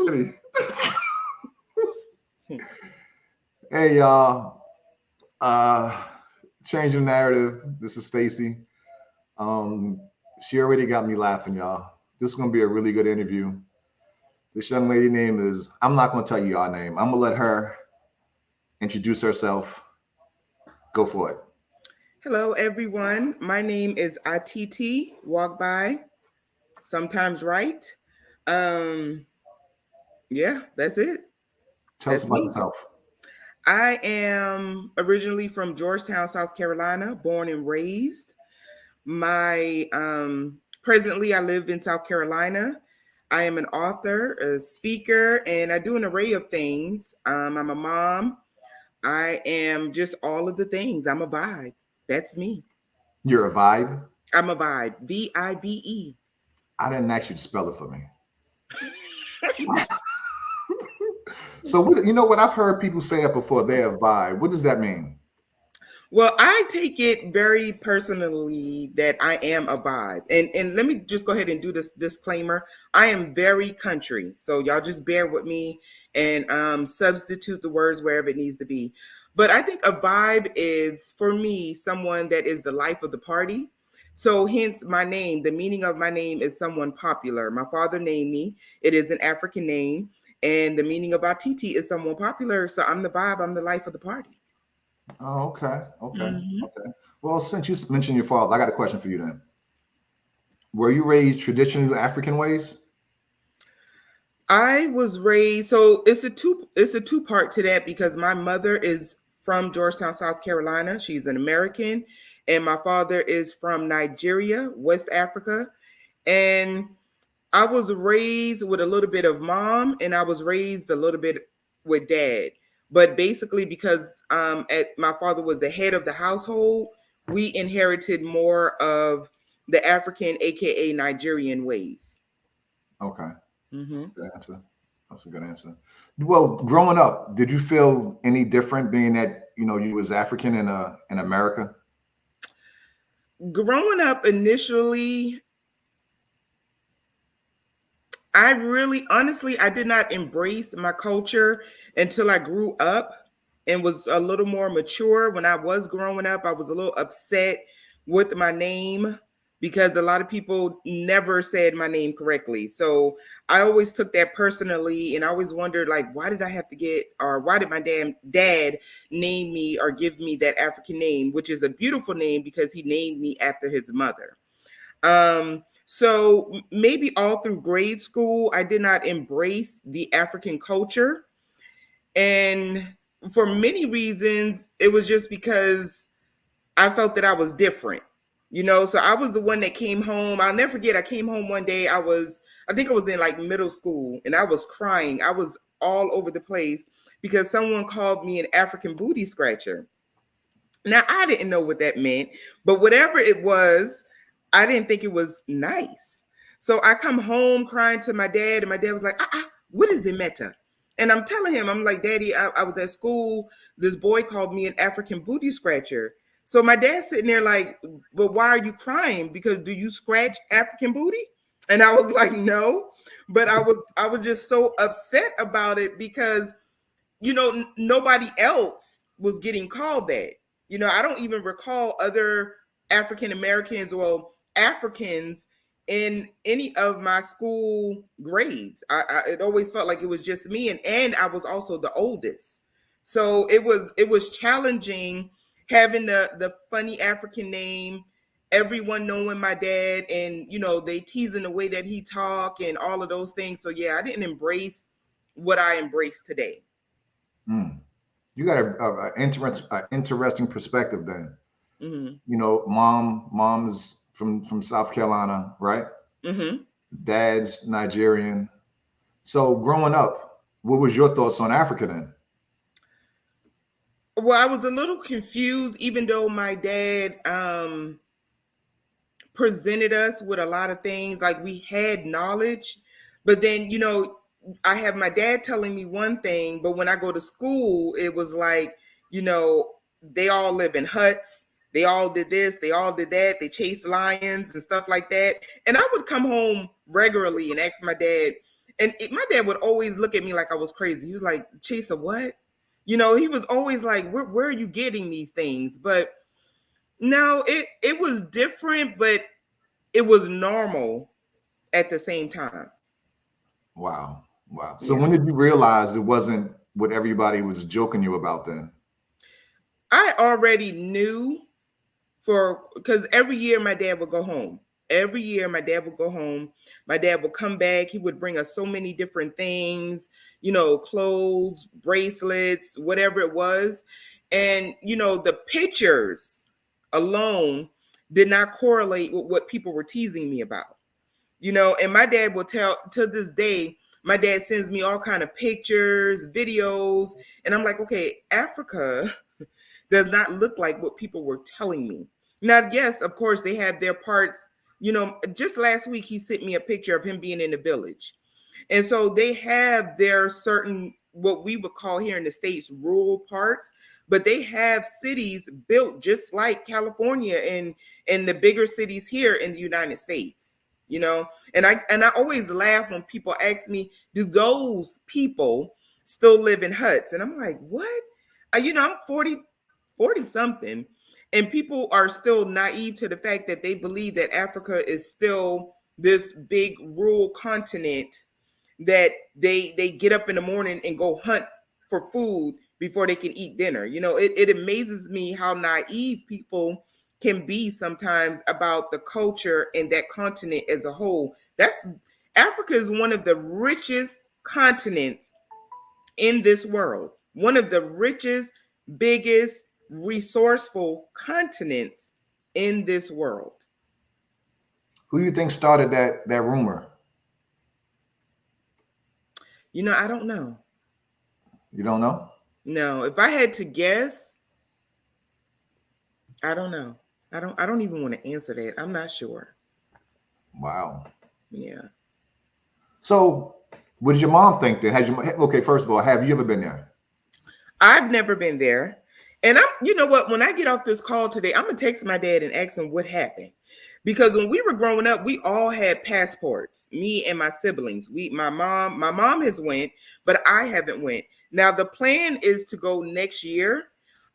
City. Hey y'all. Changing narrative. This is Stacy. Um, she already got me laughing, y'all. This is gonna be a really good interview. This young lady name is. I'm not gonna tell you our name. I'm gonna let her introduce herself. Go for it. Hello, everyone. My name is Atiti. Walk by, sometimes right. Um, yeah, that's it. Tell us That's about me. yourself. I am originally from Georgetown, South Carolina, born and raised. My presently, I live in South Carolina. I am an author, a speaker, and I do an array of things. I'm a mom. I am just all of the things. I'm a vibe. That's me. You're a vibe. I'm a vibe. VIBE. I didn't ask you to spell it for me. So you know what? I've heard people say that before. They're a vibe. What does that mean? Well, I take it very personally that I am a vibe. And let me just go ahead and do this disclaimer. I am very country. So y'all just bear with me and substitute the words wherever it needs to be. But I think a vibe is, for me, someone that is the life of the party. So hence my name. The meaning of my name is someone popular. My father named me. It is an African name. And the meaning of Atiti is someone popular. So I'm the vibe. I'm the life of the party. Oh, okay, okay, Mhm. okay. Well, since you mentioned your father, I got a question for you then. Were you raised traditional African ways? I was raised, so it's a two part to that because my mother is from Georgetown, South Carolina. She's an American, and my father is from Nigeria, West Africa. And I was raised with a little bit of mom, and I was raised a little bit with dad. But basically, because my father was the head of the household, we inherited more of the African, aka Nigerian ways. Okay, that's Mm-hmm. a good answer. That's a good answer. Well, growing up, did you feel any different being that you was African in America? Growing up initially, I really honestly I did not embrace my culture until I grew up and was a little more mature. When I was growing up, I was a little upset with my name because a lot of people never said my name correctly. So I always took that personally and I always wondered like why did I have to get or why did my damn dad name me or give me that African name, which is a beautiful name because he named me after his mother. So maybe all through grade school, I did not embrace the African culture. And for many reasons, it was just because I felt that I was different. So I was the one that came home. I'll never forget, I came home one day. I think I was in like middle school and I was crying. I was all over the place because someone called me an African booty scratcher. Now, I didn't know what that meant, but whatever it was, I didn't think it was nice. So I come home crying to my dad, and my dad was like, what is the meta? And I'm telling him, I'm like, Daddy, I was at school. This boy called me an African booty scratcher. So my dad's sitting there like, but why are you crying? Because do you scratch African booty? And I was like, no. But I was just so upset about it because nobody else was getting called that. I don't even recall other African Americans or Africans in any of my school grades. It always felt like it was just me, and I was also the oldest. So it was challenging having the funny African name, everyone knowing my dad, and they teasing the way that he talk and all of those things. So yeah, I didn't embrace what I embrace today. Mm. You got a interesting perspective then. Hmm. Mom's from South Carolina, right? Hmm. Dad's Nigerian. So growing up, what was your thoughts on Africa then? Well, I was a little confused, even though my dad presented us with a lot of things. Like we had knowledge, but then I have my dad telling me one thing, but when I go to school, it was like they all live in huts. They all did this. They all did that. They chased lions and stuff like that. And I would come home regularly and ask my dad. my dad would always look at me like I was crazy. He was like, Chisa, what? He was always like, where are you getting these things? But no, it was different, but it was normal at the same time. Wow. Wow. So Yeah. when did you realize it wasn't what everybody was joking you about then? I already knew because every year my dad would go home. Every year my dad would go home. My dad would come back. He would bring us so many different things, clothes, bracelets, whatever it was. And, the pictures alone did not correlate with what people were teasing me about. And my dad will tell to this day, my dad sends me all kind of pictures, videos, and I'm like, okay, Africa does not look like what people were telling me. Now, yes, of course, they have their parts. Just last week, he sent me a picture of him being in a village. And so they have their certain, what we would call here in the States, rural parts, but they have cities built just like California and the bigger cities here in the United States. And I always laugh when people ask me, do those people still live in huts? And I'm like, what? I'm 40 something, and people are still naive to the fact that they believe that Africa is still this big rural continent that they get up in the morning and go hunt for food before they can eat dinner. It amazes me how naive people can be sometimes about the culture and that continent as a whole. Africa is one of the richest continents in this world, one of the richest, biggest, resourceful continents in this world. Who do you think started that rumor? I don't know. You don't know? No, if I had to guess, I don't know. I don't even want to answer that. I'm not sure. Wow. Yeah. So what did your mom think then? Okay, first of all, have you ever been there? I've never been there. And you know what? When I get off this call today, I'm gonna text my dad and ask him what happened. Because when we were growing up, we all had passports. Me and my siblings. My mom has went, but I haven't went. Now the plan is to go next year.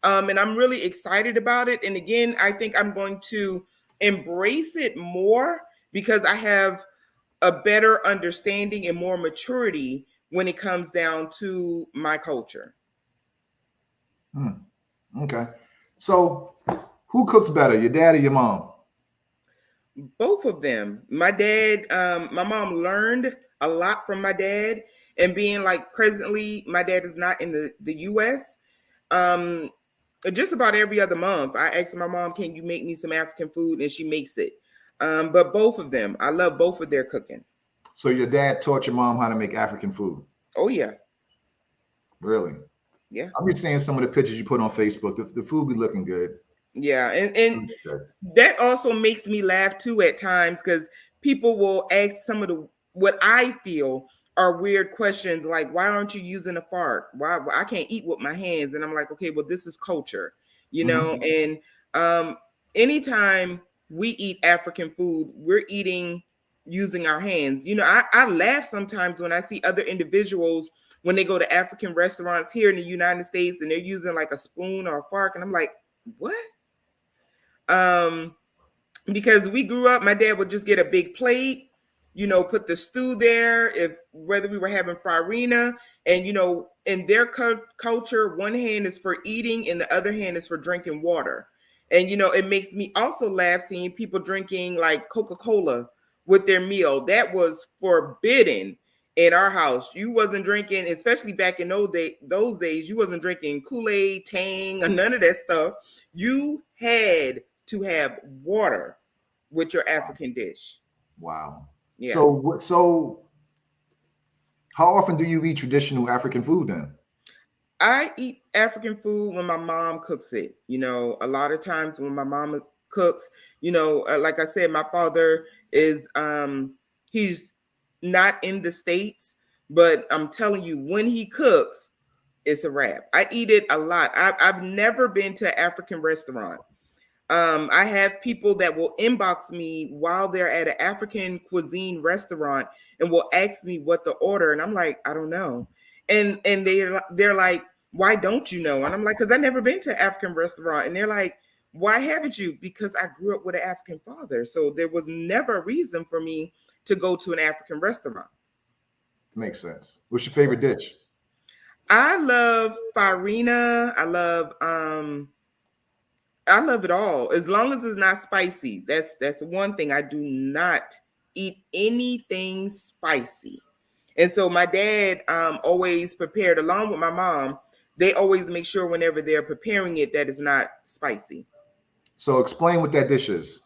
And I'm really excited about it. And again, I think I'm going to embrace it more because I have a better understanding and more maturity when it comes down to my culture. Okay. So who cooks better, your dad or your mom? Both of them. My mom learned a lot from my dad, and being like presently, my dad is not in the US. Um, just about every other month, I ask my mom, "Can you make me some African food?" And she makes it. But both of them, I love both of their cooking. So your dad taught your mom how to make African food? Oh yeah, Really? yeah, I've been seeing some of the pictures you put on Facebook. The food be looking good. yeah, and that also makes me laugh too at times because people will ask some of the what I feel are weird questions like, why aren't you using a fork? Why I can't eat with my hands? And I'm like, okay, well, this is culture, and anytime we eat African food, we're eating using our hands. I laugh sometimes when I see other individuals when they go to African restaurants here in the United States and they're using like a spoon or a fork, and I'm like, what? Um, because we grew up, my dad would just get a big plate, put the stew there, if whether we were having farina, and in their culture, one hand is for eating and the other hand is for drinking water. And it makes me also laugh seeing people drinking like Coca-Cola with their meal. That was forbidden in our house. You wasn't drinking, especially back in those days, you wasn't drinking Kool-Aid, Tang, or none of that stuff. You had to have water with your African dish. Wow. Yeah. So how often do you eat traditional African food then? I eat African food when my mom cooks it. A lot of times when my mom cooks, like I said, my father is he's not in the States, but I'm telling you, when he cooks, it's a wrap. I eat it a lot. I've never been to an African restaurant. I have people that will inbox me while they're at an African cuisine restaurant and will ask me what to order, and I'm like, I don't know. And they're like, why don't you know? And I'm like, because I've never been to an African restaurant. And they're like, why haven't you? Because I grew up with an African father, so there was never a reason for me to go to an African restaurant. Makes sense. What's your favorite dish? I love farina. I love it all as long as it's not spicy. That's one thing. I do not eat anything spicy. And so my dad always prepared along with my mom. They always make sure whenever they're preparing it that it's not spicy. So explain what that dish is.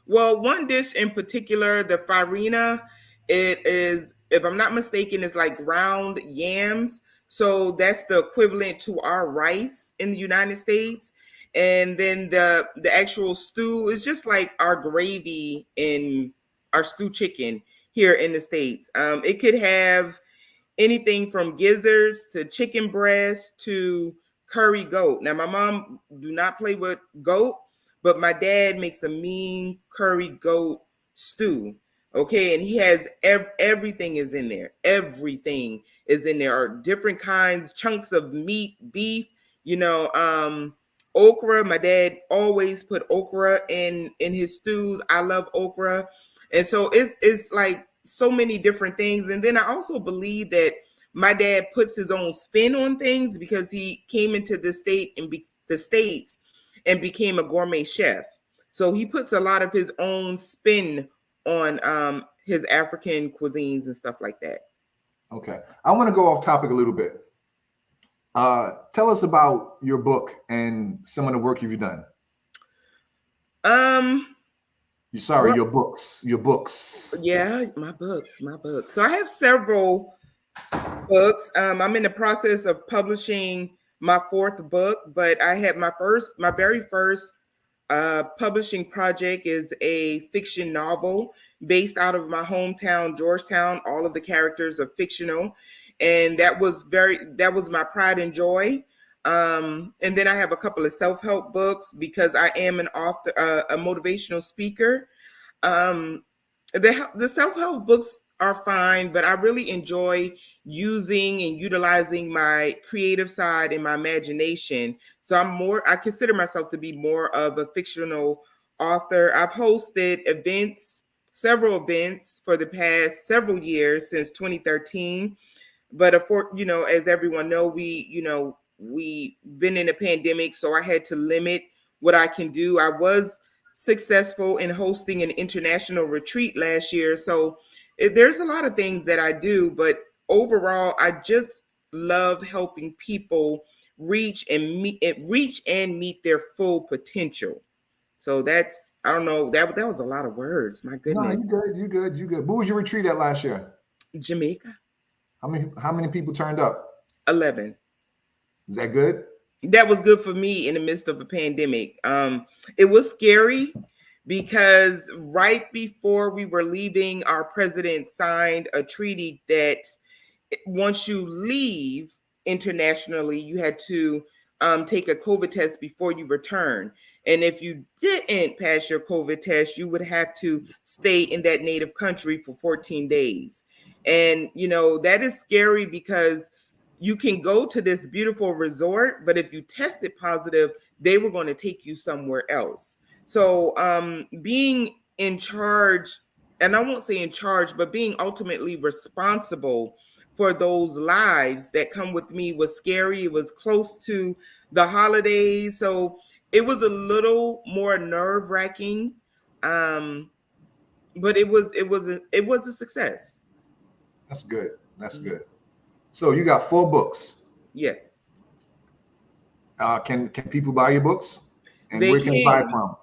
Well, one dish in particular, the farina, it is, if I'm not mistaken, it's like ground yams. So that's the equivalent to our rice in the United States. And then the actual stew is just like our gravy in our stew chicken here in the States. It could have anything from gizzards to chicken breast to curry goat. Now, my mom do not play with goat, but my dad makes a mean curry goat stew. Okay, and he has everything is in there. Everything is in there. Or different kinds, chunks of meat, beef. You know, okra. My dad always put okra in his stews. I love okra, and so it's like so many different things. And then I also believe that my dad puts his own spin on things because he came into the states and became a gourmet chef. So he puts a lot of his own spin on his African cuisines and stuff like that. Okay. I want to go off topic a little bit. Tell us about your book and some of the work you've done. You sorry, Well, your books. Your books. yeah, my books, my books. So I have several books. I'm in the process of publishing my fourth book, but I had my very first publishing project is a fiction novel based out of my hometown, Georgetown. All of the characters are fictional, and that was my pride and joy. And then I have a couple of self-help books because I am an author, a motivational speaker. um the self-help books are fine, but I really enjoy using and utilizing my creative side and my imagination. So I consider myself to be more of a fictional author. I've hosted events, several events for the past several years since 2013. But as everyone know, we been in a pandemic, so I had to limit what I can do. I was successful in hosting an international retreat last year, so there's a lot of things that I do, but overall I just love helping people reach and meet their full potential. So that's, I don't know, that was a lot of words, my No, you goodness. good. You good. You good. Who was your retreat at last year? Jamaica. How many people turned up? 11. Is that good? That was good for me in the midst of a pandemic. It was scary because right before we were leaving, our president signed a treaty that once you leave internationally, you had to take a COVID test before you return. And if you didn't pass your COVID test, you would have to stay in that native country for 14 days. And, that is scary because you can go to this beautiful resort, but if you tested positive, they were going to take you somewhere else. So being in charge, and I won't say in charge, but being ultimately responsible for those lives that come with me was scary. It was close to the holidays, so it was a little more nerve wracking, but it was a success. That's good. That's good. So you got 4 books. Yes, Can people buy your books? And they where can they buy it can. from?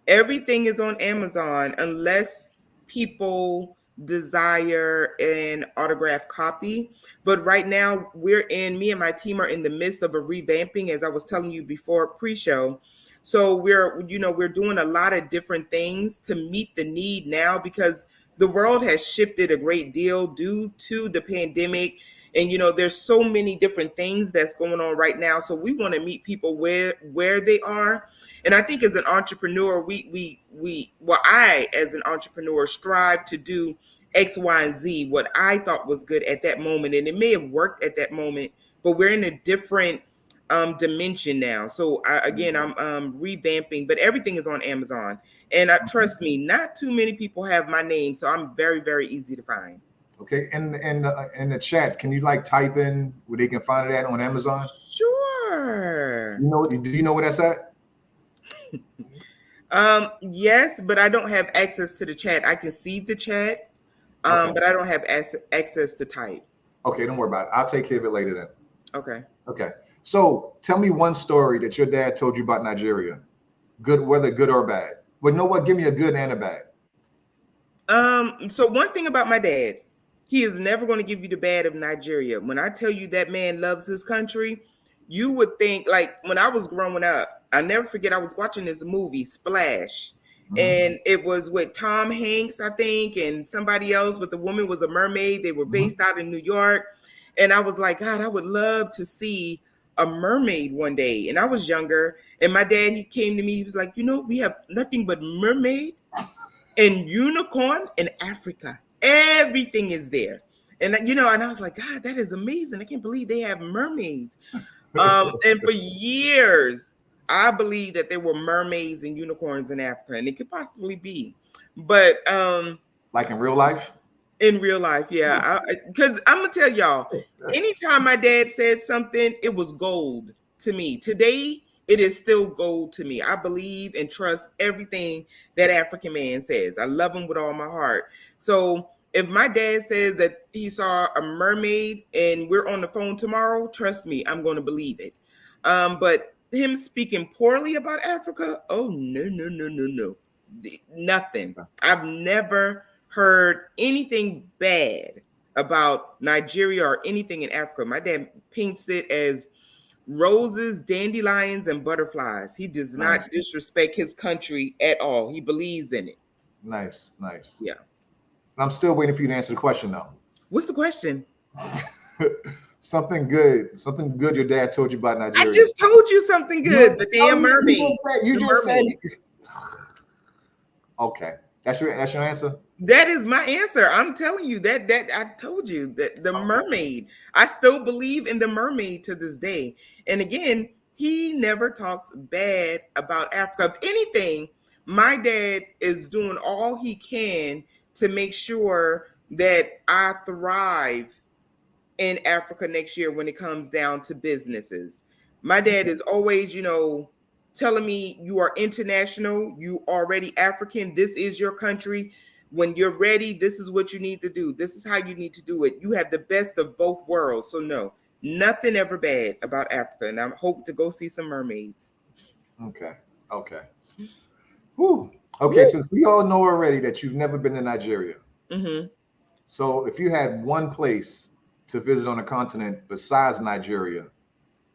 Everything is on Amazon unless people desire an autographed copy. But right now, me and my team are in the midst of a revamping, as I was telling you before pre-show. So we're doing a lot of different things to meet the need now because the world has shifted a great deal due to the pandemic. And there's so many different things that's going on right now. So we want to meet people where they are. And I think as an entrepreneur, I as an entrepreneur strive to do X, Y, and Z, what I thought was good at that moment. And it may have worked at that moment, but we're in a different dimension now. So again, I'm revamping, but everything is on Amazon. And trust me, not too many people have my name, so I'm very, very easy to find. Okay, and in the chat, can you like type in where they can find it at on Amazon? Sure. Do you know where that's at? Yes, but I don't have access to the chat. I can see the chat, but I don't have access to type. Okay, don't worry about it. I'll take care of it later then. Okay. Okay. So tell me one story that your dad told you about Nigeria, good, whether good or bad. But you know what? Give me a good and a bad. So one thing about my dad, he is never going to give you the bad of Nigeria. When I tell you that man loves his country, you would think, like, when I was growing up, I never forget, I was watching this movie, Splash. And it was with Tom Hanks, I think, and somebody else, but the woman was a mermaid. They were based out in New York. And I was like, God, I would love to see a mermaid one day. And I was younger. And my dad, he came to me, he was like, we have nothing but mermaid and unicorn in Africa. Everything is there. And and I was like, God, that is amazing. I can't believe they have mermaids. And for years, I believed that there were mermaids and unicorns in Africa, and it could possibly be. But like in real life? In real life, yeah. Because I'm gonna tell y'all, anytime my dad said something, it was gold to me. Today, it is still gold to me. I believe and trust everything that African man says. I love him with all my heart. So if my dad says that he saw a mermaid and we're on the phone tomorrow, trust me, I'm going to believe it. But him speaking poorly about Africa, oh, no. Nothing. I've never heard anything bad about Nigeria or anything in Africa. My dad paints it as roses, dandelions, and butterflies. He does not disrespect his country at all. He believes in it. Nice. Yeah. I'm still waiting for you to answer the question, though. What's the question? Something good your dad told you about Nigeria. I just told you something good. The damn mermaid. You just said. Okay, that's your answer. That is my answer. I'm telling you that I told you that the mermaid. I still believe in the mermaid to this day. And again, he never talks bad about Africa. If anything, my dad is doing all he can to make sure that I thrive in Africa next year when it comes down to businesses. My dad is always, telling me, you are international, you already African, this is your country. When you're ready, this is what you need to do. This is how you need to do it. You have the best of both worlds. So no, nothing ever bad about Africa. And I hope to go see some mermaids. Okay. Whew. Okay, since we all know already that you've never been to Nigeria. So if you had one place to visit on a continent besides Nigeria,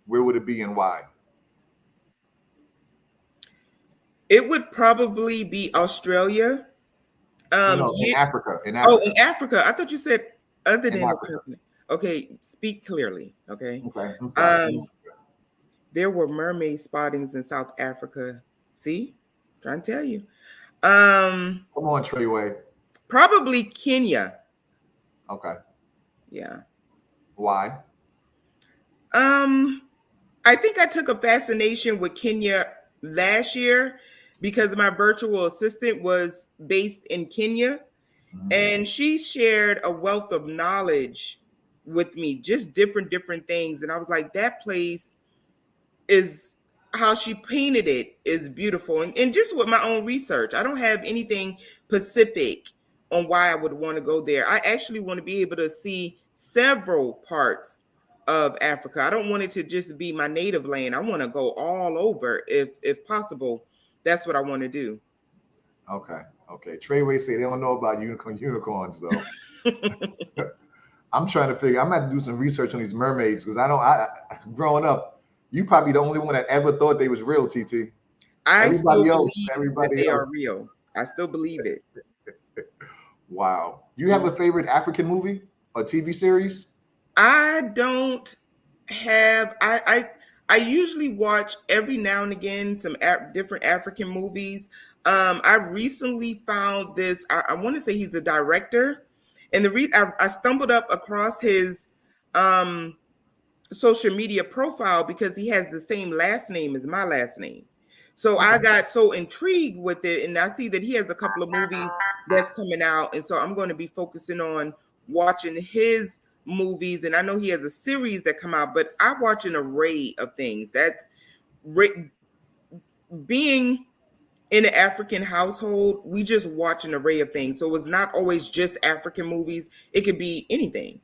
where would it be and why? It would probably be Australia. No, in Africa. Oh, in Africa. I thought you said other than the continent. Okay, speak clearly. Okay. There were mermaid spottings in South Africa. See? I'm trying to tell you. Come on, Treyway. Probably Kenya. Okay. Yeah. Why? I think I took a fascination with Kenya last year because my virtual assistant was based in Kenya, and she shared a wealth of knowledge with me, just different things. And I was like, that place is, how she painted it is beautiful. And just with my own research, I don't have anything specific on why I would want to go there. I actually want to be able to see several parts of Africa. I don't want it to just be my native land. I want to go all over if possible. That's what I want to do. Okay. Treyway say they don't know about unicorns though. I'm trying to figure. I'm gonna have to do some research on these mermaids because growing up, you probably the only one that ever thought they was real, TT. Everybody else, they are real. I still believe it. Wow. Do you have a favorite African movie or TV series? I don't have I usually watch every now and again some different African movies. I recently found this. I want to say he's a director, and I stumbled up across his um, social media profile because he has the same last name as my last name. So I Okay. got so intrigued with it, and I see that he has a couple of movies that's coming out, and so I'm going to be focusing on watching his movies. And I know he has a series that come out, but I watch an array of things. That's being in an African household. We just watch an array of things, so it's not always just African movies. It could be anything.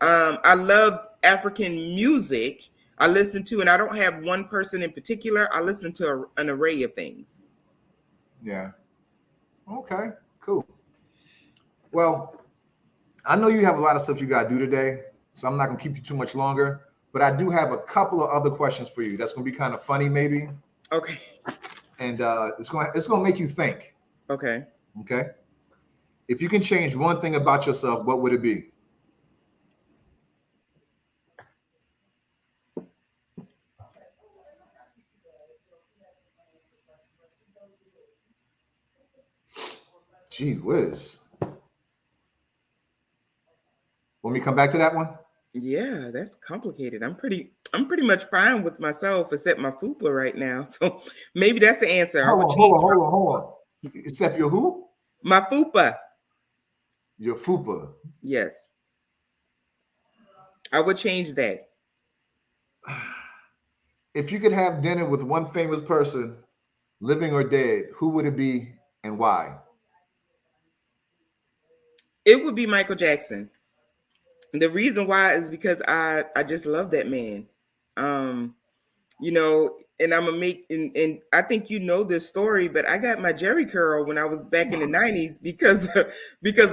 I love African music. I listen to, and I don't have one person in particular. I listen to an array of things. Yeah. Okay. Cool. Well, I know you have a lot of stuff you got to do today, so I'm not going to keep you too much longer. But I do have a couple of other questions for you. That's going to be kind of funny, maybe, Okay. and it's going to make you think. Okay. Okay. If you can change one thing about yourself, what would it be? Gee whiz. Want me to come back to that one? Yeah, that's complicated. I'm pretty much fine with myself except my fupa right now. So maybe that's the answer. I Hold would on, hold change on, hold on, hold on. Except your who? my fupa. Your fupa. Yes. I would change that. If you could have dinner with one famous person, living or dead, who would it be and why? It would be Michael Jackson. The reason why is because I just love that man. Um, and I'm gonna make and I think you know this story, but I got my Jerry curl when I was back in the '90s because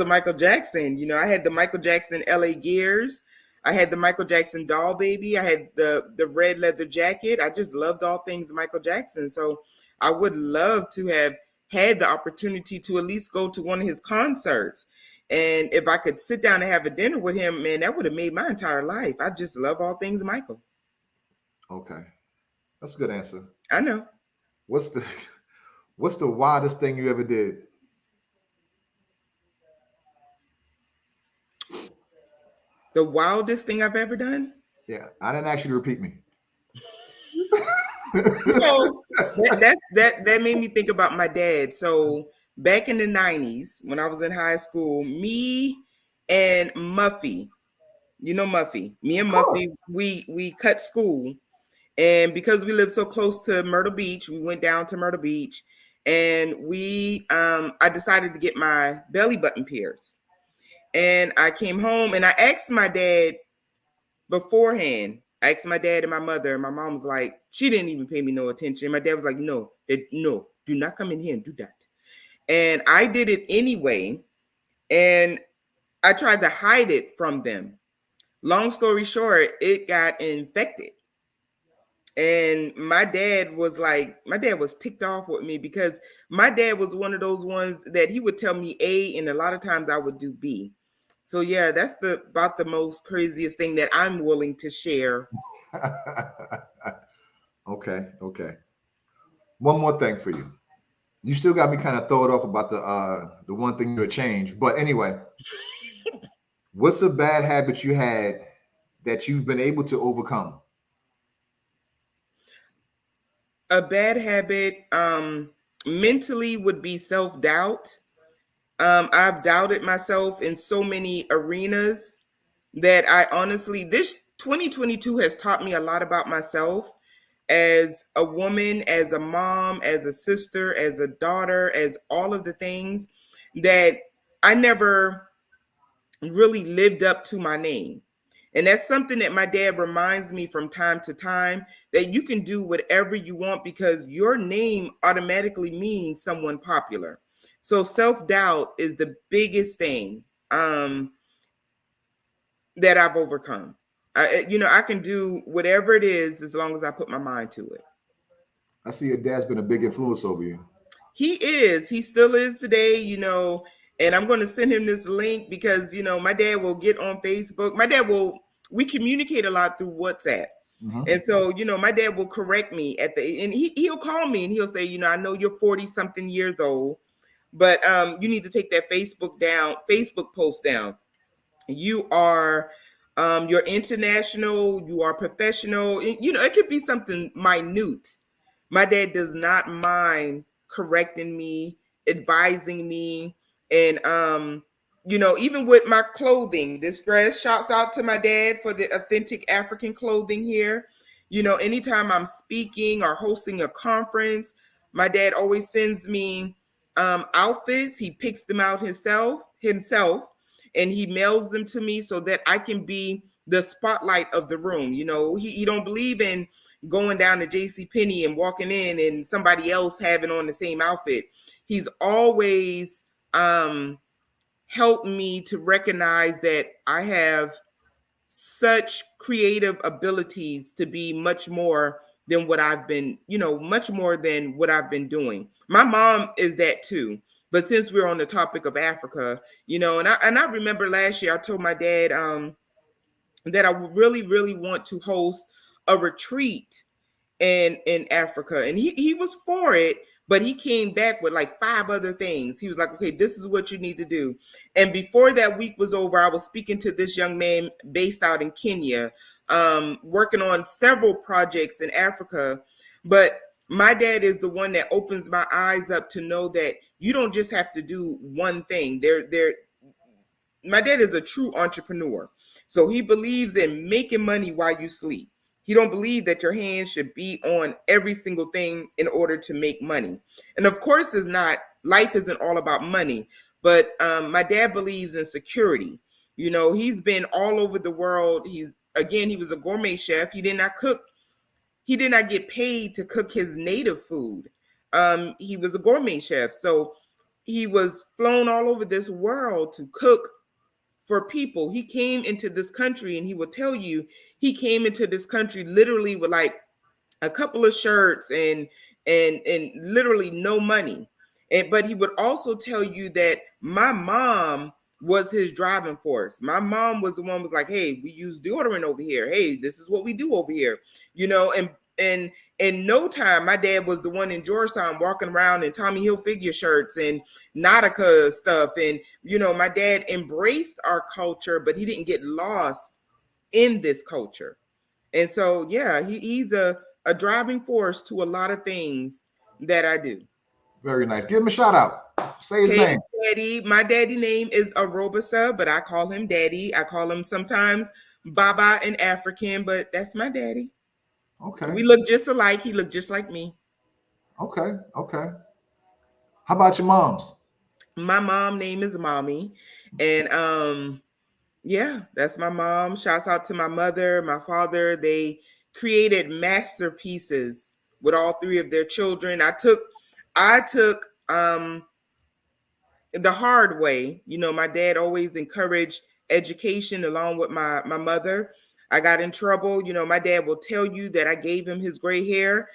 of Michael Jackson. I had the Michael Jackson LA Gears. I had the Michael Jackson doll baby. I had the red leather jacket. I just loved all things Michael Jackson. So I would love to have had the opportunity to at least go to one of his concerts. And if I could sit down and have a dinner with him, man, that would have made my entire life. I just love all things Michael. Okay. That's a good answer. I know. What's the what's the wildest thing you ever did? The wildest thing I've ever done? Yeah, I didn't ask you to repeat me. That made me think about my dad. So back in the '90s, when I was in high school, me and Muffy, Muffy, me and Of Muffy, course. we cut school, and because we live so close to Myrtle Beach, we went down to Myrtle Beach, and I decided to get my belly button pierced, and I came home and I asked my dad beforehand. I asked my dad and my mother, and my mom was like, she didn't even pay me no attention. My dad was like, no, no, do not come in here and do that. And I did it anyway, and I tried to hide it from them. Long story short, it got infected. And my dad was ticked off with me because my dad was one of those ones that he would tell me A, and a lot of times I would do B. So yeah, that's about the most craziest thing that I'm willing to share. Okay, okay. One more thing for you. You still got me kind of thrown off about the one thing you would change. But anyway, what's a bad habit you had that you've been able to overcome? A bad habit, mentally would be self-doubt. I've doubted myself in so many arenas that I honestly, this 2022 has taught me a lot about myself as a woman, as a mom, as a sister, as a daughter, as all of the things that I never really lived up to my name. And that's something that my dad reminds me from time to time, that you can do whatever you want because your name automatically means someone popular. So self-doubt is the biggest thing that I've overcome. I can do whatever it is as long as I put my mind to it. I see your dad's been a big influence over you. He is. He still is today. And I'm going to send him this link because, my dad will get on Facebook. We communicate a lot through WhatsApp. Mhm. And so, my dad will correct me and he'll call me and he'll say, I know you're 40 something years old, but you need to take that Facebook post down. You are you're international, you are professional. It could be something minute. My dad does not mind correcting me, advising me, and even with my clothing, this dress, shouts out to my dad for the authentic African clothing here. Anytime I'm speaking or hosting a conference, my dad always sends me outfits. He picks them out himself, and he mails them to me so that I can be the spotlight of the room. He don't believe in going down to JC Penney and walking in and somebody else having on the same outfit. He's always helped me to recognize that I have such creative abilities to be much more than what I've been, much more than what I've been doing. My mom is that too. But since we're on the topic of Africa, and I remember last year I told my dad that I really, really want to host a retreat in Africa. And he was for it, but he came back with like 5 other things. He was like, okay, this is what you need to do. And before that week was over, I was speaking to this young man based out in Kenya, working on several projects in Africa. But my dad is the one that opens my eyes up to know that you don't just have to do one thing. My dad is a true entrepreneur. So he believes in making money while you sleep. He don't believe that your hands should be on every single thing in order to make money. And of course, life isn't all about money, but my dad believes in security. He's been all over the world. He was a gourmet chef. He did not cook. He did not get paid to cook his native food. He was a gourmet chef. So he was flown all over this world to cook for people. He came into this country, and he will tell you he came into this country literally with like a couple of shirts and literally no money. But he would also tell you that my mom was his driving force. My mom was the one who was like, hey, we use deodorant over here. Hey, this is what we do over here. And in no time, my dad was the one in Georgetown walking around in Tommy Hilfiger shirts and Nautica stuff. And, my dad embraced our culture, but he didn't get lost in this culture. And so, yeah, he's a driving force to a lot of things that I do. Very nice. Give him a shout out. Say his Hey, name. Daddy. My daddy name is Arobasa, but I call him Daddy. I call him sometimes Baba in African, but that's my daddy. Okay. We look just alike. He looked just like me. Okay. Okay. How about your moms? My mom name is Mommy. And yeah, that's my mom. Shouts out to my mother, my father. They created masterpieces with all 3 of their children. I took the hard way. My dad always encouraged education along with my mother. I got in trouble. My dad will tell you that I gave him his gray hair.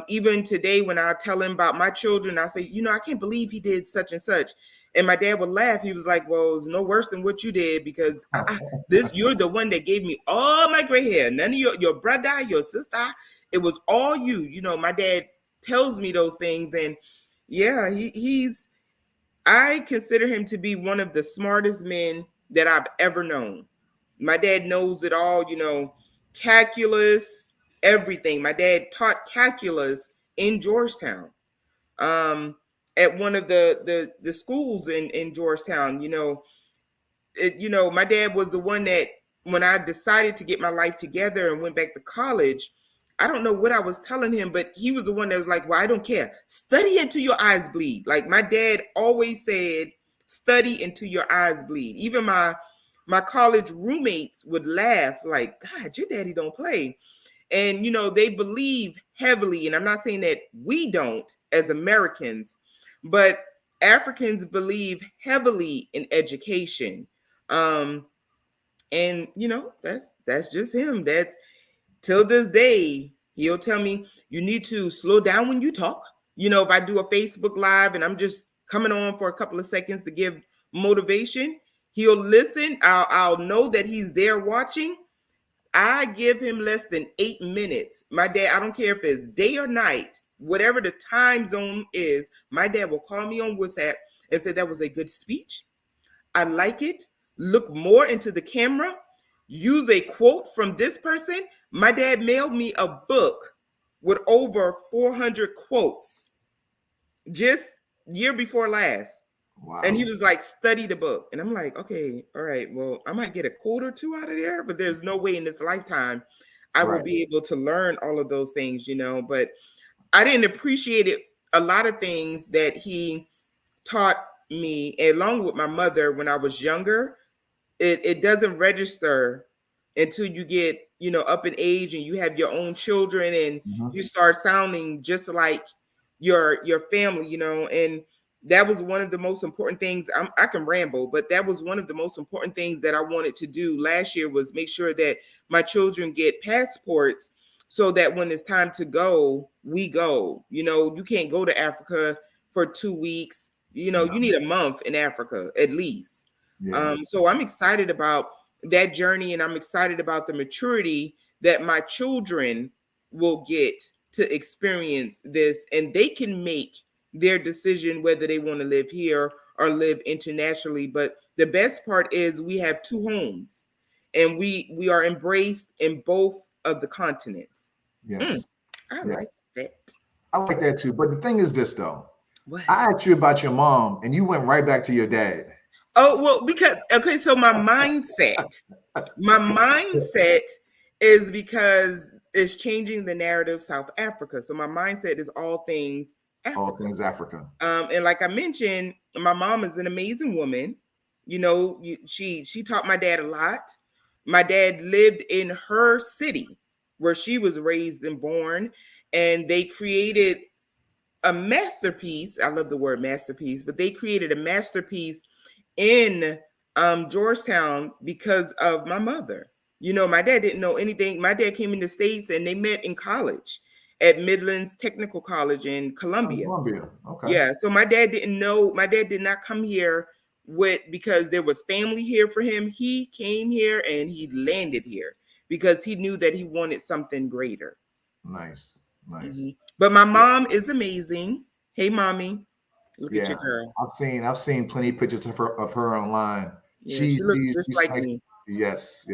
Even today, when I tell him about my children, I say, I can't believe he did such and such. And my dad would laugh. He was like, well, it's no worse than what you did because you're the one that gave me all my gray hair. None of your brother, your sister. It was all you. My dad tells me those things. And yeah, I consider him to be one of the smartest men that I've ever known. My dad knows it all, calculus, everything. My dad taught calculus in Georgetown, at one of the schools in Georgetown. My dad was the one that when I decided to get my life together and went back to college, I don't know what I was telling him, but he was the one that was like, well, I don't care. Study until your eyes bleed. Like my dad always said, study until your eyes bleed. Even my college roommates would laugh like, God, your daddy don't play. And, they believe heavily, and I'm not saying that we don't as Americans, but Africans believe heavily in education. And that's just him. That's till this day, he'll tell me, you need to slow down when you talk. If I do a Facebook Live and I'm just coming on for a couple of seconds to give motivation. He'll listen. I'll know that he's there watching. I give him less than 8 minutes. My dad, I don't care if it's day or night, whatever the time zone is, my dad will call me on WhatsApp and say, that was a good speech. I like it. Look more into the camera. Use a quote from this person. My dad mailed me a book with over 400 quotes just year before last. Wow. And he was like, study the book. And I'm like, okay, all right, well, I might get a quote or two out of there, but there's no way in this lifetime I will be able to learn all of those things, you know. But I didn't appreciate it. A lot of things that he taught me, along with my mother when I was younger, it doesn't register until you get, you know, up in age and you have your own children and you start sounding just like your family, you know. And that was one of the most important things. I can ramble, but that was one of the most important things that I wanted to do last year, was make sure that my children get passports so that when it's time to go, we go. You know, you can't go to Africa for 2 weeks. You know, you need a month in Africa at least. Yeah. So I'm excited about that journey, and I'm excited about the maturity that my children will get to experience this, and they can make their decision whether they want to live here or live internationally. But the best part is we have two homes, and we are embraced in both of the continents. Yes. I like that. I like that too. But the thing is this, though. What? I asked you about your mom, and you went right back to your dad. Oh, well, because, okay, so my mindset is because it's changing the narrative South Africa. So my mindset is all things Africa. All things Africa. And like I mentioned, my mom is an amazing woman. You know, she taught my dad a lot. My dad lived in her city where she was raised and born, and they created a masterpiece. I love the word masterpiece, but they created a masterpiece in Georgetown because of my mother. You know, my dad didn't know anything. My dad came in the States and they met in college at Midlands Technical College in Columbia. Okay. Yeah. So my dad didn't know. My dad did not come here because there was family here for him. He came here and he landed here because he knew that he wanted something greater. Nice. But my mom is amazing. Hey, mommy. Look at your girl. I've seen plenty of pictures of her online. Yeah, she looks just like me. Yes.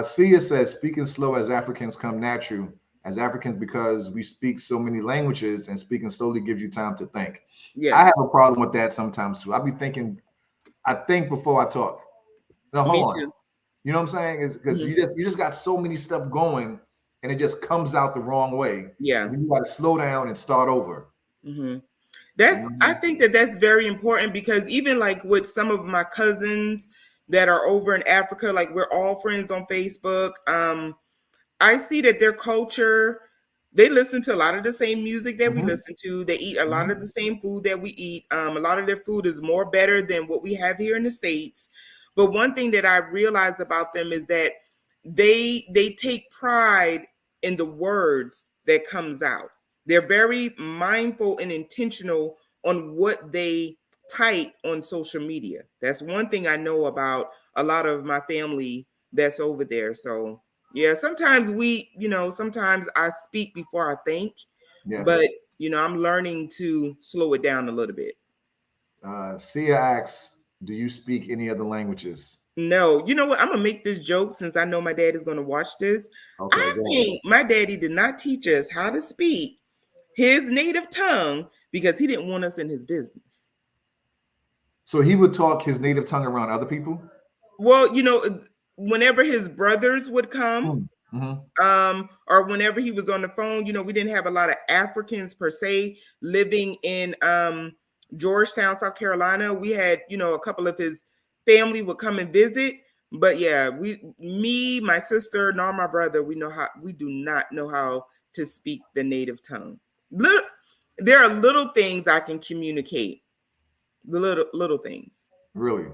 Sia says, speaking slow as Africans come natural as Africans because we speak so many languages, and speaking slowly gives you time to think. Yes. I have a problem with that sometimes too. I think before I talk. No, hold on. You know what I'm saying? Is because you just got so many stuff going, and it just comes out the wrong way. Yeah. You got to slow down and start over. I think that's very important, because even like with some of my cousins that are over in Africa, like we're all friends on Facebook. I see that their culture, they listen to a lot of the same music that we listen to. They eat a lot of the same food that we eat. A lot of their food is more better than what we have here in the States. But one thing that I realized about them is that they take pride in the words that comes out. They're very mindful and intentional on what they type on social media. That's one thing I know about a lot of my family that's over there. So yeah, sometimes sometimes I speak before I think, but I'm learning to slow it down a little bit. Sia asks, do you speak any other languages? No. You know what? I'm going to make this joke since I know my dad is going to watch this. Okay, I think my daddy did not teach us how to speak his native tongue because he didn't want us in his business. So he would talk his native tongue around other people? Well, whenever his brothers would come, or whenever he was on the phone, we didn't have a lot of Africans per se living in Georgetown, South Carolina. We had, a couple of his family would come and visit. But yeah, my sister, nor my brother, we do not know how to speak the native tongue. There are little things I can communicate. The little things. Really?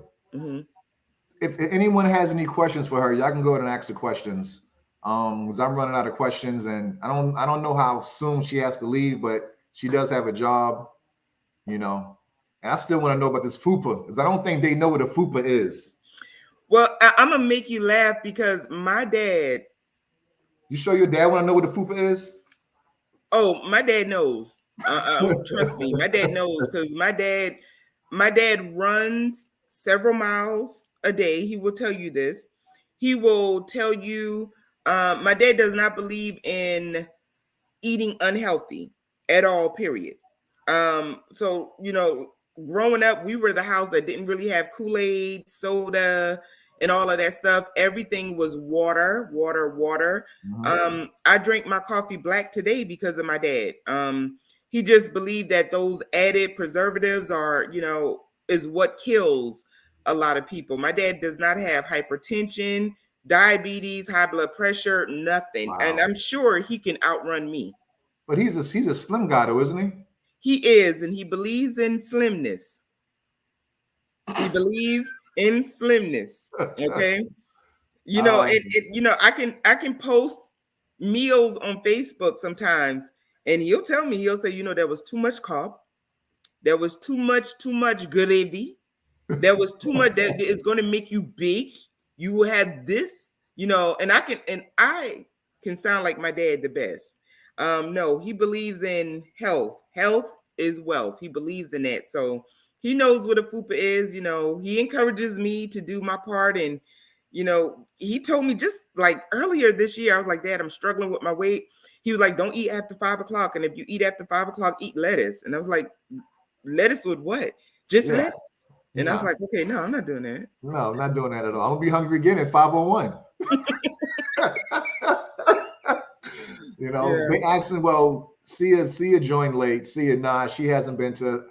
If anyone has any questions for her, y'all can go ahead and ask the questions. Because I'm running out of questions, and I don't know how soon she has to leave, but She does have a job, you know. And I still want to know about this fupa because I don't think they know what a fupa is. Well, I'm gonna make you laugh because my dad. You sure your dad want to know what a fupa is? Oh, my dad knows. Trust me, my dad knows because my dad runs several miles a day. He will tell you this. He will tell you. My dad does not believe in eating unhealthy at all, period. So growing up, we were the house that didn't really have Kool-Aid, soda, and all of that stuff. Everything was water, water, water. I drank my coffee black today because of my dad. He just believed that those added preservatives is what kills a lot of people. My dad does not have hypertension, diabetes, high blood pressure, nothing. And Wow. I'm sure he can outrun me. But he's a slim guy though, isn't he? He is, and he believes in slimness. He believes in slimness. Okay. I can post meals on Facebook sometimes, and he'll tell me, he'll say, there was too much carb, there was too much gravy, there was too much that it's going to make you big. You will have this, and I can sound like my dad the best. No, he believes in health. Health is wealth. He believes in that. So he knows what a fupa is. He encourages me to do my part. And, he told me just like earlier this year, I was like, Dad, I'm struggling with my weight. He was like, don't eat after 5 o'clock. And if you eat after 5 o'clock, eat lettuce. And I was like, lettuce with what? Just Yeah. lettuce. And I was like, okay, no, I'm not doing that. No, I'm not doing that at all. I'm gonna be hungry again at 5:01. Yeah. They asking, well, Sia joined late. Sia, nah, she hasn't been to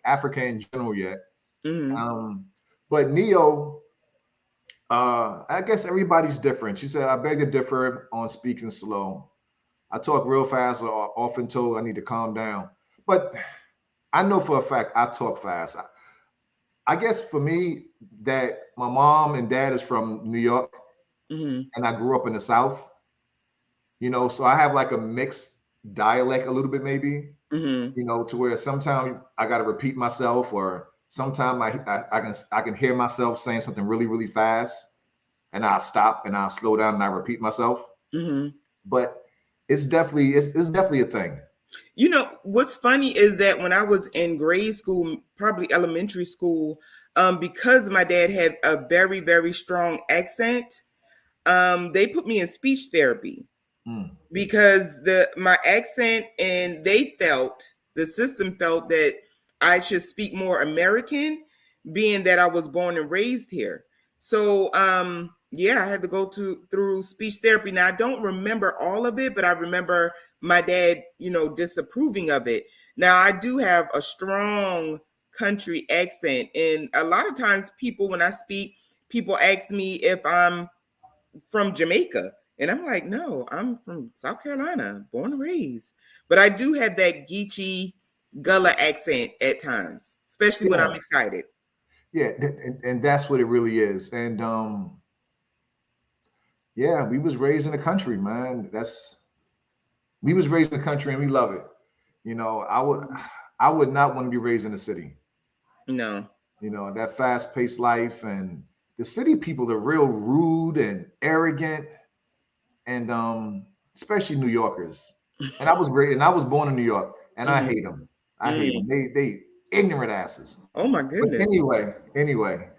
Africa in general yet. But Neo, I guess everybody's different. She said, I beg to differ on speaking slow. I talk real fast or often told I need to calm down. But I know for a fact I talk fast. I guess for me that my mom and dad is from New York and I grew up in the South, so I have like a mixed dialect a little bit maybe, to where sometimes I got to repeat myself or sometimes I can hear myself saying something really, really fast and I'll stop and I'll slow down and I repeat myself. But it's definitely a thing. What's funny is that when I was in grade school, probably elementary school, because my dad had a very, very strong accent, they put me in speech therapy because my accent, and the system felt that I should speak more American, being that I was born and raised here. So I had to go through speech therapy. Now I don't remember all of it, but I remember my dad, disapproving of it. Now I do have a strong country accent, and a lot of times when I speak, people ask me if I'm from Jamaica, and I'm like, no, I'm from South Carolina, born and raised. But I do have that Geechee Gullah accent at times, especially when I'm excited. Yeah, and that's what it really is. And we was raised in the country, man. We was raised in the country and we love it. I would not want to be raised in the city. No. That fast-paced life, and the city people are real rude and arrogant, and especially New Yorkers. And I was born in New York, and I hate them. I hate them. They ignorant asses. Oh my goodness. But anyway.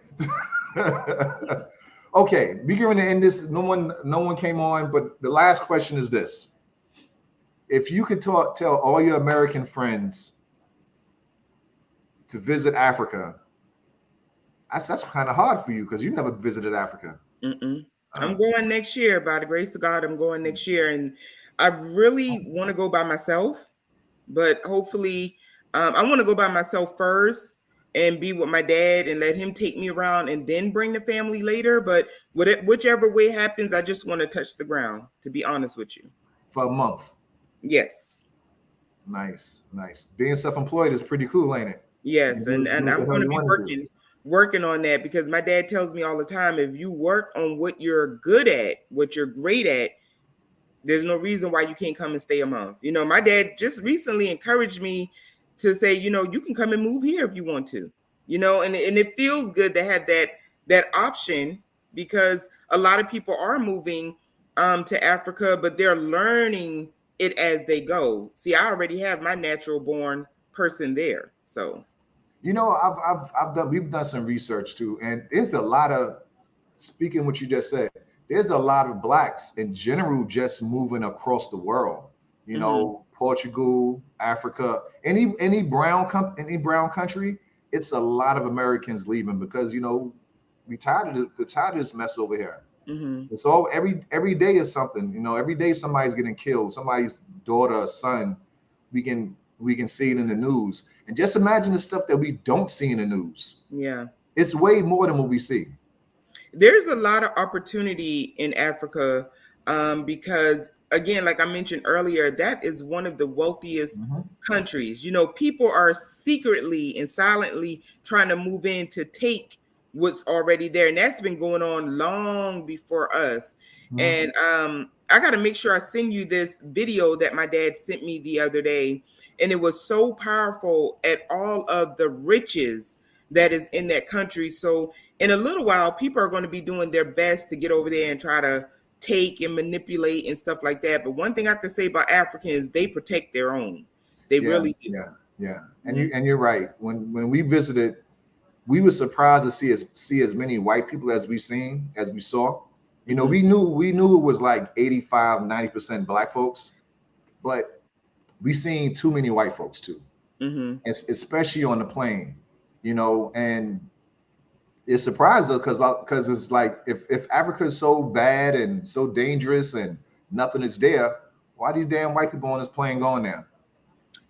Okay, we're going to end this. No one came on, but the last question is this. If you could tell all your American friends to visit Africa, that's kind of hard for you because you never visited Africa. I'm going next year. By the grace of God, I'm going next year. And I really want to go by myself, but hopefully I want to go by myself first and be with my dad and let him take me around and then bring the family later. But whichever way happens, I just want to touch the ground, to be honest with you. For a month. Yes. Nice. Being self-employed is pretty cool, ain't it? Yes. And I'm going to be working on that, because my dad tells me all the time, if you work on what you're good at, what you're great at, There's no reason why you can't come and stay a month. My dad just recently encouraged me to say, you can come and move here if you want to, and it feels good to have that option, because a lot of people are moving to Africa, but they're learning it as they go. See, I already have my natural born person there. So, I've done, we've done some research too, and there's a lot of, speaking what you just said, there's a lot of blacks in general just moving across the world. Portugal, Africa, any brown country, it's a lot of Americans leaving because we tired of this mess over here. mm-hmm. It's all every day is something. Every day somebody's getting killed, somebody's daughter or son. We can see it in the news, and just imagine the stuff that we don't see in the news. Yeah, it's way more than what we see. There's a lot of opportunity in Africa, because, again, like I mentioned earlier, that is one of the wealthiest countries. People are secretly and silently trying to move in to take what's already there, and that's been going on long before us. And I got to make sure I send you this video that my dad sent me the other day, and it was so powerful at all of the riches that is in that country. So in a little while, people are going to be doing their best to get over there and try to take and manipulate and stuff like that. But one thing I can say about Africans, they protect their own. They really do. Yeah. And you're right. When we visited, we were surprised to see as many white people as we saw. We knew it was like 85, 90% black folks, but we seen too many white folks too. Especially on the plane, and it surprised us because it's like, if Africa is so bad and so dangerous and nothing is there, why these damn white people on this plane going there?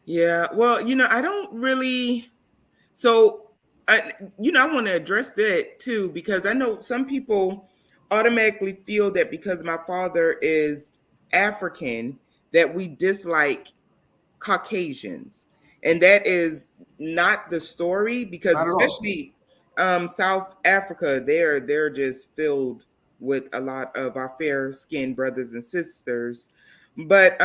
Yeah, well, I don't really. So, I want to address that too, because I know some people automatically feel that because my father is African, that we dislike Caucasians, and that is not the story, because especially South Africa, they're just filled with a lot of our fair-skinned brothers and sisters. But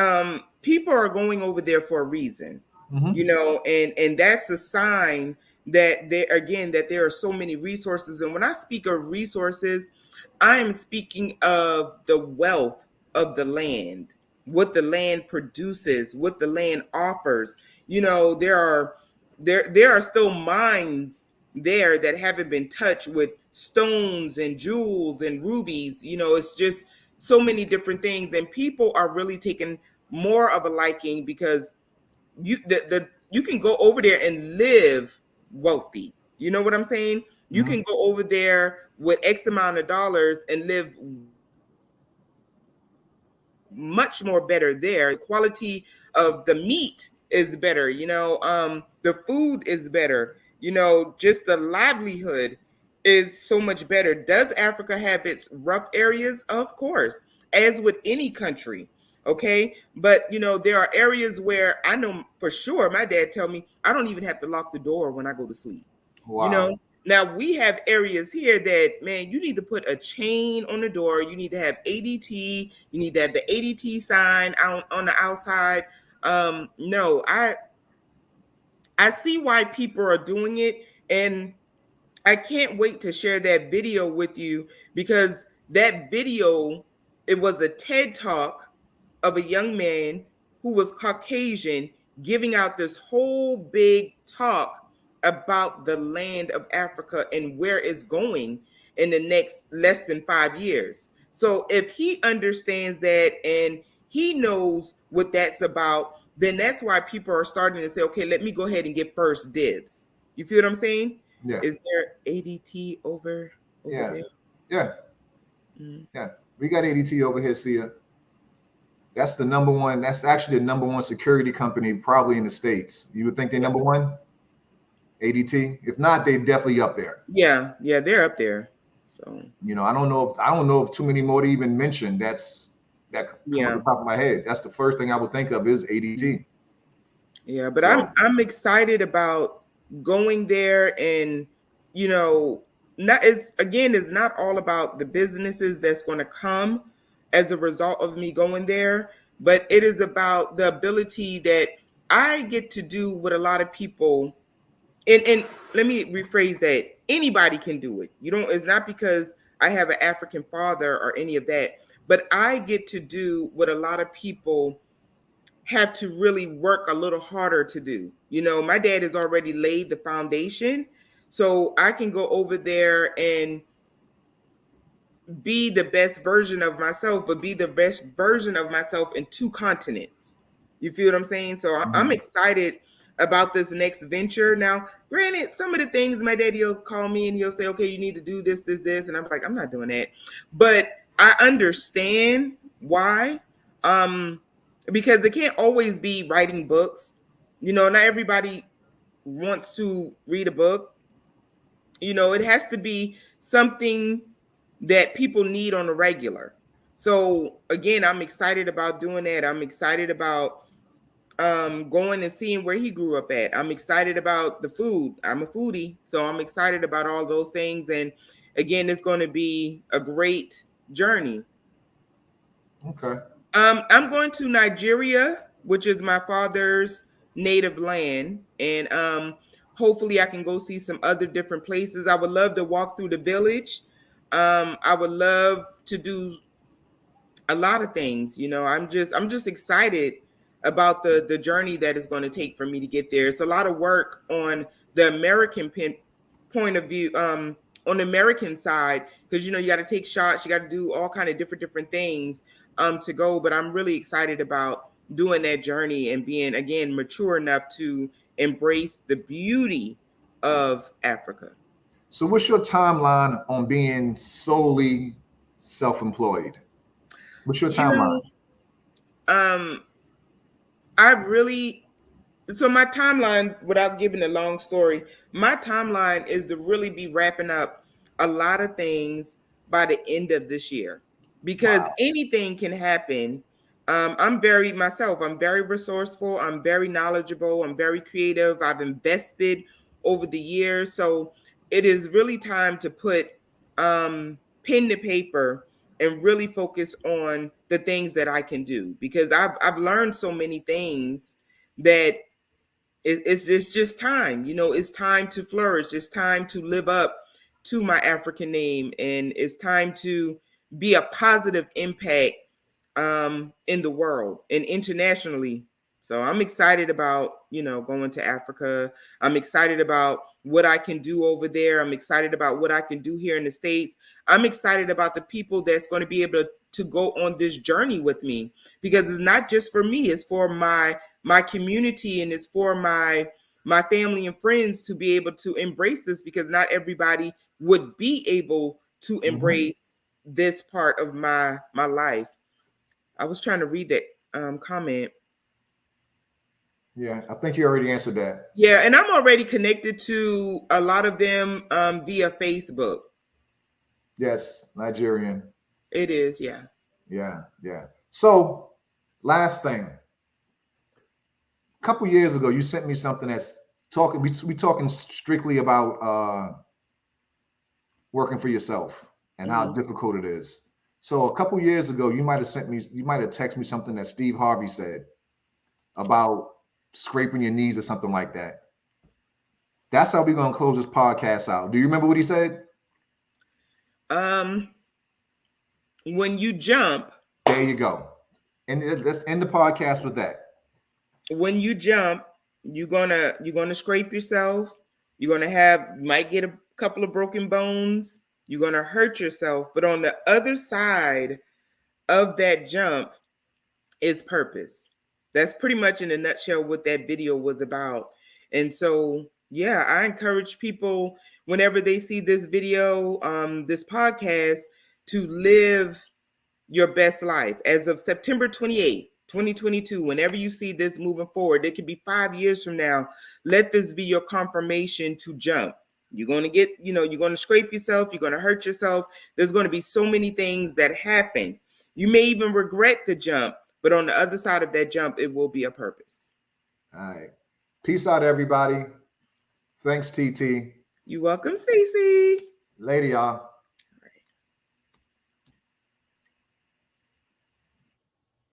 people are going over there for a reason, and that's a sign that there are so many resources. And when I speak of resources, I am speaking of the wealth of the land, what the land produces, what the land offers. There are still mines there that haven't been touched, with stones and jewels and rubies. It's just so many different things, and people are really taking more of a liking, because you can go over there and live wealthy. You know what I'm saying? You can go over there with X amount of dollars and live much more better there. The quality of the meat is better, the food is better, just the livelihood is so much better. Does Africa have its rough areas? Of course, as with any country. Okay, but there are areas where I know for sure, my dad tell me, I don't even have to lock the door when I go to sleep. Wow. Now we have areas here that, man, you need to put a chain on the door. You need to have ADT. You need to have the ADT sign out on the outside. No, I see why people are doing it, and I can't wait to share that video with you, because that video, it was a TED Talk of a young man who was Caucasian, giving out this whole big talk about the land of Africa and where it's going in the next less than 5 years. So if he understands that and he knows what that's about, then that's why people are starting to say, okay, let me go ahead and get first dibs. You feel what I'm saying? Yeah. Is there ADT over there? Yeah. Yeah. We got ADT over here, Sia. That's the number one. That's actually the number one security company probably in the States. You would think they're number one? ADT. If not, they definitely up there. Yeah, they're up there. So I don't know if too many more to even mention. That come off the top of my head. That's the first thing I would think of is ADT. Yeah, but I'm excited about going there, and it's not all about the businesses that's going to come as a result of me going there, but it is about the ability that I get to do what a lot of people, and let me rephrase that, anybody can do it. You don't, it's not because I have an African father or any of that, but I get to do what a lot of people have to really work a little harder to do. You know, my dad has already laid the foundation, so I can go over there and be the best version of myself, but be the best version of myself in two continents. You feel what I'm saying? So I'm Mhm. excited about this next venture. Now, granted, some of the things my daddy will call me and he'll say, okay, you need to do this, this, this. And I'm like, I'm not doing that. But I understand why. Um, because it can't always be writing books. You know, not everybody wants to read a book. You know, it has to be something that people need on a regular. So again, I'm excited about doing that. I'm excited about going and seeing where he grew up at. I'm excited about the food. I'm a foodie, so I'm excited about all those things. And again, it's going to be a great journey. Okay. I'm going to Nigeria, which is my father's native land, and hopefully I can go see some other different places. I would love to walk through the village. I would love to do a lot of things. You know, I'm just excited about the journey that is going to take for me to get there. It's a lot of work on the American point of view, on the American side, because you know you got to take shots, you got to do all kind of different things to go. But I'm really excited about doing that journey and being again mature enough to embrace the beauty of Africa. So, what's your timeline on being solely self-employed? What's your You timeline? know, um, I really, so my timeline, without giving a long story, my timeline is to really be wrapping up a lot of things by the end of this year, because Wow. anything can happen. I'm very myself, I'm very resourceful, I'm very knowledgeable, I'm very creative, I've invested over the years. So it is really time to put pen to paper and really focus on the things that I can do, because I've learned so many things that it's just time. You know, it's time to flourish. It's time to live up to my African name, and it's time to be a positive impact in the world and internationally. So I'm excited about, you know, going to Africa. I'm excited about what I can do over there. I'm excited about what I can do here in the States. I'm excited about the people that's going to be able to go on this journey with me, because it's not just for me, it's for my community, and it's for my family and friends to be able to embrace this, because not everybody would be able to Hmm. embrace this part of my life. I was trying to read that comment. Yeah, I think you already answered that. Yeah, and I'm already connected to a lot of them via Facebook. Yes, Nigerian. It is, yeah. Yeah, yeah. So, last thing. A couple years ago, you sent me something that's talking. We talking strictly about working for yourself and how Hmm. difficult it is. So, a couple years ago, you might have sent me. You might have texted me something that Steve Harvey said about scraping your knees or something like that. That's how we're gonna close this podcast out. Do you remember what he said? Um, when you jump, There you go. And let's end the podcast with that. when you jump, you're gonna scrape yourself. You're gonna have, you might get a couple of broken bones. You're gonna hurt yourself, but on the other side of that jump is purpose. That's pretty much in a nutshell what that video was about. And so, yeah, I encourage people whenever they see this video, this podcast, to live your best life. As of September 28th, 2022, whenever you see this moving forward, it could be 5 years from now. Let this be your confirmation to jump. You're going to get, you know, you're going to scrape yourself, you're going to hurt yourself. There's going to be so many things that happen. You may even regret the jump, but on the other side of that jump, it will be a purpose. All right. Peace out, everybody. Thanks, TT. You're welcome, Stacey. Later, y'all.